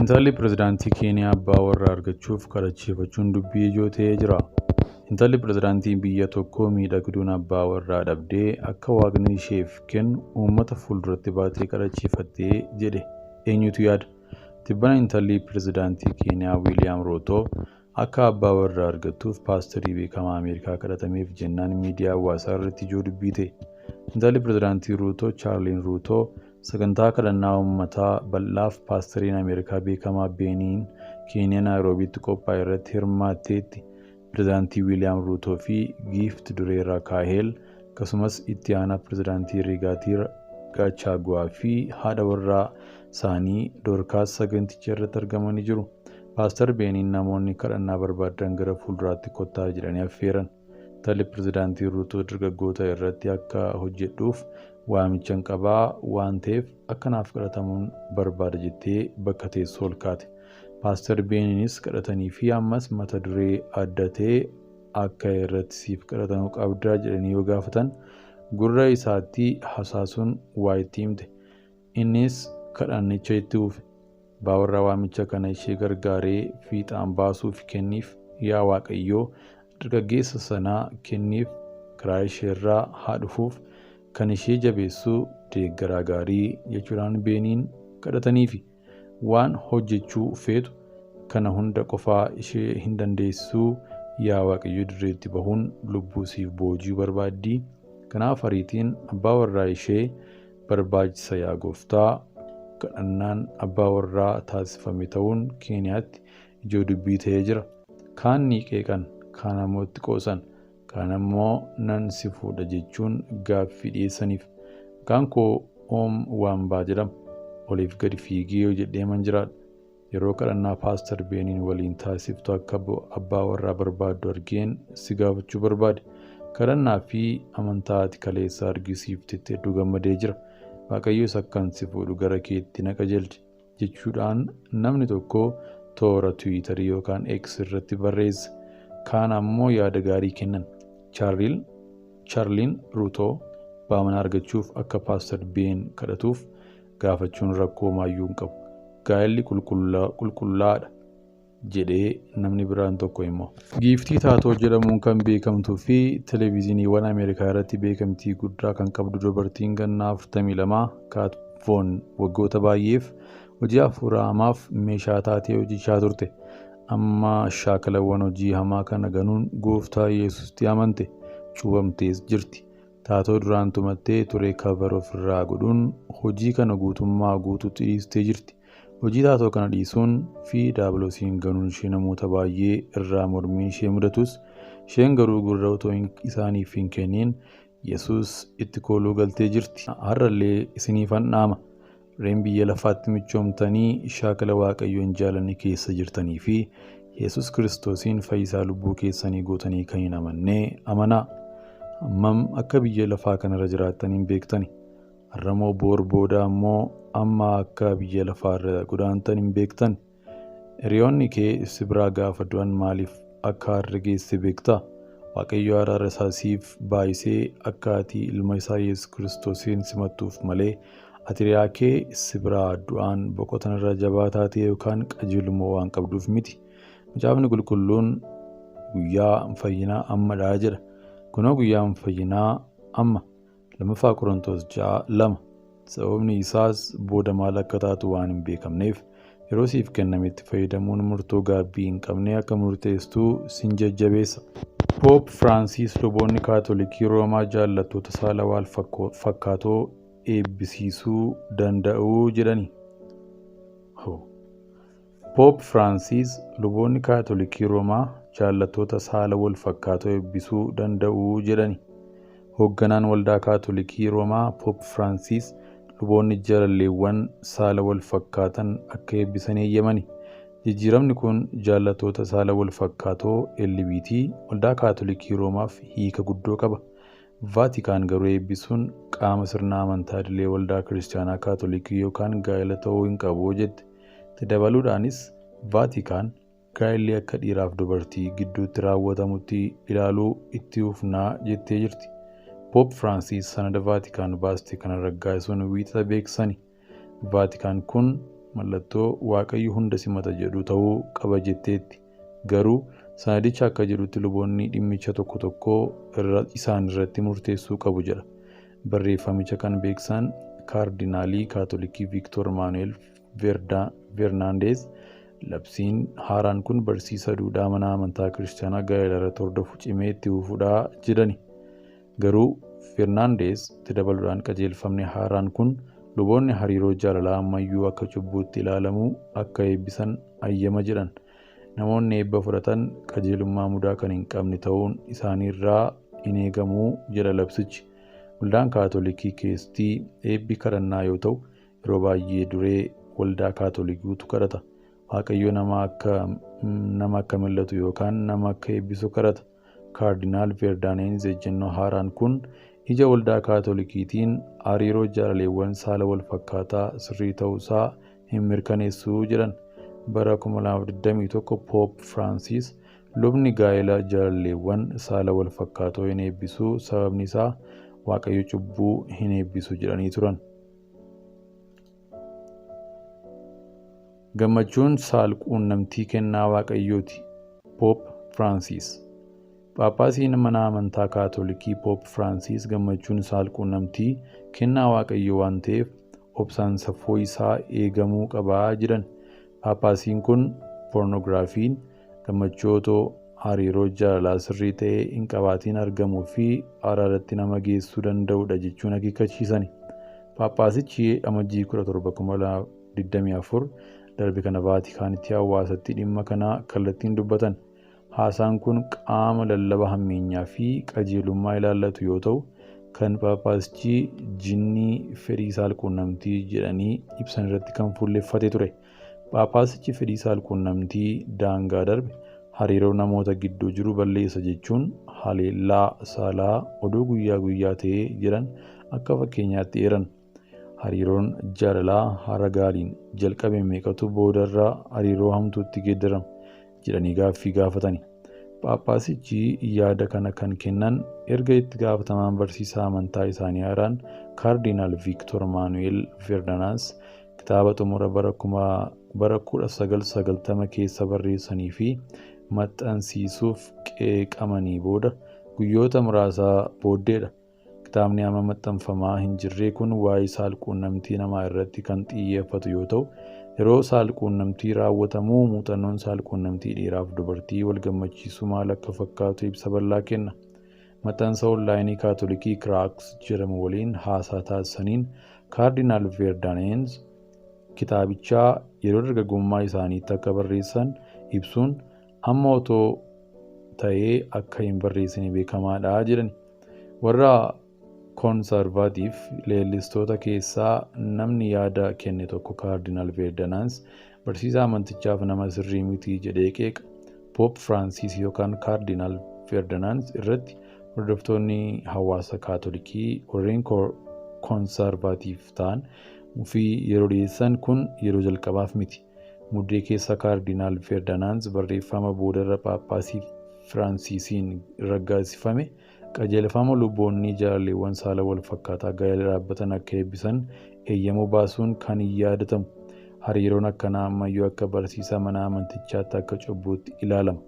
Intalli Pireezidaantii Keeniyaa abbaa warraa argachuuf kadhachiifachuun dubbii ijoo ta'ee jira. Intalli Pireezidaantii biyya tokkoo miidhagduun abbaa warraa dhabdee akka waaqni isheef kennu uummata fuulduratti baatee kadhachiifattee jedhe eenyutu yaada? Tibbana intalli Pireezidaantii Keeniyaa Wiiliyaam Ruutoo akka abbaa warraa argattuuf paasterii beekamaa Ameerikaa kadhatameef jennaan miidiyaa hawaasaa irratti ijoo dubbii ta'e. Intalli Pireezidaantii Ruutoo Chaarliin Ruutoo sagantaa kadhannaa uummataa bal'aaf paasteriin Ameerikaa beekamaa Beeniin Keeniyaa Naayiroobiitti qophaa'e irratti hirmaatteetti. Pireezidaantii Wiiliyaam Ruutoo fi Giifti Duree Raakaahel akkasumas itti aanaa Pireezidaantii Rigaati Gachagua fi haadha warraa isaanii Doorkaas saganticha irratti argamanii jiru. Paaster Beeniin namoonni kadhannaa barbaadan gara fuulduraatti kottaa jedhanii affeeran. Intalli Pireezidaantii Ruutoo dargaggoota irratti akka hojjedhuuf waamichan qabaa waan ta'eef akkanaaf kadhatamuun barbaada jettee bakka teessoo ol kaate. Paaster Beeniinis kadhatanii fi ammas mata duree adda ta'e akka irratti siif kadhatamuu qabdaa jedhanii yoo gaafatan gurra isaatti hasaasuun waa itti himte. Innis kadhannicha itti uufe. Abbaa warraa waamicha kana ishee gargaaree fiixaan baasuuf kenniif yaa Waaqayyoo dargaggeessa sanaa kenniif karaa isheerraa haa dhufuuf kan ishee jabeessu deeggaraa gaarii jechuudhaan Beeniin kadhataniifi waan hojjechuu feetu kana hunda qofaa ishee hin dandeessuu yaa Waaqayyo dirreetti bahuun lubbuu siif boojii barbaaddii. Kanaaf ariitiin abbaa warraa ishee barbaachisa yaa Gooftaa. Kadhannaan abbaa warraa taasifame ta'uun Keeniyaatti ijoo dubbii ta'ee jira. Kaan ni qeeqan, kaan ammoo itti qoosan, kaan ammoo nan si fuudha jechuun gaaffii dhiyeessaniif. Maqaan koo Oom Waambaa jedhama. Oliif gadi fiigee yoo jedheeman jiraadha. Yeroo kadhannaa paaster Beeniin waliin taasiftu akka abbaa warraa barbaaddu argeen si gaafachuu barbaade. Kadhannaa fi amantaa ati kaleessa argisiiftetti hedduu gammadee jira. Waaqayyos akkan si fuudhu gara keetti na qajeelche jechuudhaan namni tokko toora Tiwiitarii yookaan X irratti barreesse. Kaan ammoo yaada gaarii kennan. Chaarliin Ruutoo baamana argachuuf akka paaster Been kadhatuuf gaafachuun rakkoo maayyuu hin qabu. Gaa'elli qulqullaadha jedhee namni biraan tokko immoo. Giiftii Taatoo jedhamuun kan beekamtuu fi televezyiiniiwwan Ameerikaa irratti beekamtii guddaa kan qabdu dubartiin ganna 42 Kaat Voon waggoota baay'eef hojii hafuuraa hamaaf meeshaa taatee hojjechaa turte. Amma shaakalawwan hojii hamaa kana ganuun Gooftaa Yesuusitti amante cuubamtees jirti. Taatoo duraan tumattee ture kabar ofirraa godhuun hojii kana guutummaa guutuutti dhiistee jirti. Hojii taatoo kana dhiisuun fi daabiloosiin ganuun ishee namoota baay'ee irraa mormiin ishee mudatus isheen garuu gurra otoo isaaniif hin kenniin Yesuus itti kooluu galtee jirti. Har'allee isiniifan dhaama. Reen biyya lafaatti michoomtanii shaakala Waaqayyoon jaalanni keessa jirtanii fi Yesuus Kiristoosiin fayyisaa lubbuu keessanii gootanii kan hin amannee amanaa. Hammam akka biyya lafaa kanarra jiraattan hin beektani. Har'amoo booda ammoo amma akka biyya lafaarra godaantan hin beektan. Hiriyoonni kee si biraa gaafa du'an maaliif akka har'a geesse beektaa? Waaqayyo araara isaa siif baay'isee akka ati ilma isaa Yesuus Kiristoosiin simattuuf malee ati hiriyaa kee si biraa du'aan boqotan irra jabaa taatee yookaan qajeelummaa waan qabduuf miti. Macaafni qulqulluun guyyaa fayyinaa ammadhaa jedha. Kunoo guyyaan fayyinaa amma. 2 Qorontos 6:2. Sababni isaas booda maal akka taatu waan hin beekamneef yeroo siif kennametti fayyadamuun murtoo gaabbii hin qabne akka murteessituu sin jajjabeessa. Poop Firaansis luboonni Kaatolikii Roomaa jaallattoota saala wal fakkaatoo eebbisiisuu danda'u jedhani. Poop Firaansis luboonni Kaatolikii Roomaa jaallattoota saala wal fakkaatoo eebbisuu danda'u jedhani. Hoogganaan waldaa Kaatolikii Roomaa Poop Firaansis luboonni jaalalleewwan saala wal fakkaatan akka eebbisan eeyyamani. Jijjiiramni kun jaallattoota saala wal fakkaatoo LGBT waldaa Kaatolikii Roomaaf hiika guddoo qaba. Vaatikaan garuu eebbisuun qaama sirna amantaa idilee waldaa Kiristaanaa Kaatolikii yookaan gaa'ela ta'uu hin qabu jette. Itti dabaluudhaanis Vaatikaan gaa'elli akka dhiiraaf dubartii gidduutti raawwatamutti ilaaluu itti fufnaa jettee jirti. Poop Firaansis sanada Vaatikaan baaste kana raggaasisuun wiixata beeksisani. Vaatikaan kun mallattoo waaqayyo hunda simata jedhu ta'uu qaba jetteetti. Garuu sanadicha akka jedhutti luboonni dhimmicha tokko tokko isaan irratti murteessuu qabu jedha. Barreeffamicha kan beeksan kaardinaalii kaatolikii Victor Manuel Fernandez labsiin haaraan kun barsiisa duudhaa mana amantaa kiristaanaa gaa'ela irratti hordofu cimee itti fufuudhaa jedhani. Garuu Fernandez itti dabaluudhaan qajeelfamni haaraan kun luboonni hariiroo jaalalaa ammayyuu akka cubbuutti ilaalamuu akka eebbisan ayyama jedhan. Namoonni eebba fudhatan qajeelummaa mudaa kan hin qabne ta'uun isaaniirraa hin eegamuu jedha labsichi. Waldaan kaatolikii keessatti eebbi kadhannaa yoo ta'u yeroo baay'ee duree waldaa kaatolikiitu kadhata. Waaqayyo nama akka mil'atu yookaan nama akka eebbisu kadhata. Kaardinaal Fernandez ejjennoo haaraan kun ija waldaa kaatolikiitiin hariiroo jaalaleewwan saala wal fakkaataa sirrii ta'uusaa hin mirkaneessuu jedhan. Bara 2021 Pope Francis lubni gaa'ela jaalaleewwan saala wal fakkaatoo hin eebbisu, sababni isaa waaqayyo cubbuu hin eebbisu jedhanii turan. Gammachuun saalquunnamtii kennaa waaqayyooti. Pope Francis. Phaaphaasiin mana amantaa kaatolikii Pope Francis gammachuun saalquunnamtii kennaa waaqayyo waan ta'eef obsaan saffoo isaa eegamuu qabaa jedhan. Phaaphaasiin kun poornoogiraafiin gammachootoo hariiroo jaalalaa sirrii ta'ee hin qabaatiin argamuu fi araaratti nama geessuu danda'udha jechuun akeekkachiisani. Phaaphaasichi amajjii 17 2024 darbe kana Vaatikaanitti hawaasatti dhimma kana kallattiin dubbatan. Haasaan kun qaama lallaba hammeenyaa fi qajeelummaa ilaallatu yoo ta'u, kan Phaaphaasichi jinnii fedhii saalquunnamtii jedhanii ibsan irratti kan fuulleffate ture. Phaaphaasichi fedhii saalquunnamtii daangaa darbe hariiroo namoota gidduu jiru balleessa jechuun haleellaa saalaa oduu guyyaa guyyaa ta'ee jedhan akka fakkeenyaatti eeran. Hariiroon jaalalaa haala gaariin jalqabe meeqatu boodarraa hariiroo hamtuutti geeddarama jedhanii gaaffii gaafatani. Phaaphaasichi yaada kana kan kennan erga itti gaafatamaan barsiisaa amantaa isaanii haaraan kaardinaal Victor Manuel Fernandez kitaaba xumura bara 1990 keessa barreessanii fi maxxansiisuuf qeeqamanii booda guyyoota muraasaa booddeedha. Kitaabni amma maxxanfamaa hin jirre kun waa'ee saalquunnamtii namaa irratti kan xiyyeeffatu yoo ta'u, yeroo saalquunnamtii raawwatamuu muuxannoon saalquunnamtii dhiiraaf dubartii wal gammachiisuu maal akka fakkaatu ibsa bal'aa kenna. Maxxansa onlaayinii kaatolikii Crux jedhamu waliin haasaa taasisaniin kaardinaal Fernandez kitaabichaa yeroo dargaggummaa isaaniitti akka barreessan ibsuun amma otoo ta'ee akka hin barreessine beekamaadha jedhan. Warra koonsarvaatiif leellistoota keessaa namni yaada kenne tokko kaardinaal Fernandez barsiisaa amantichaaf nama sirrii miti jedhee qeeqa. Pope Francis yookaan kaardinaal Fernandez irratti hordoftoonni hawaasa kaatolikii warreen koonsarvaatiif ta'an fi yeroo dhiyeessan kun yeroo jalqabaaf miti. Muddee keessa kaardinaal Fernandez barreeffama boodarra Phaaphaasii Firaansiisiin raggaasifame qajeelfama luboonni jaalaleewwan saala wal fakkaataa gaa'ela dhaabbatan akka eebbisan eeyyamuu baasuun kan hin yaadatamu. Hariiroon akkanaa ammayyuu akka barsiisa mana amantichaatti akka cubbuutti ilaalama.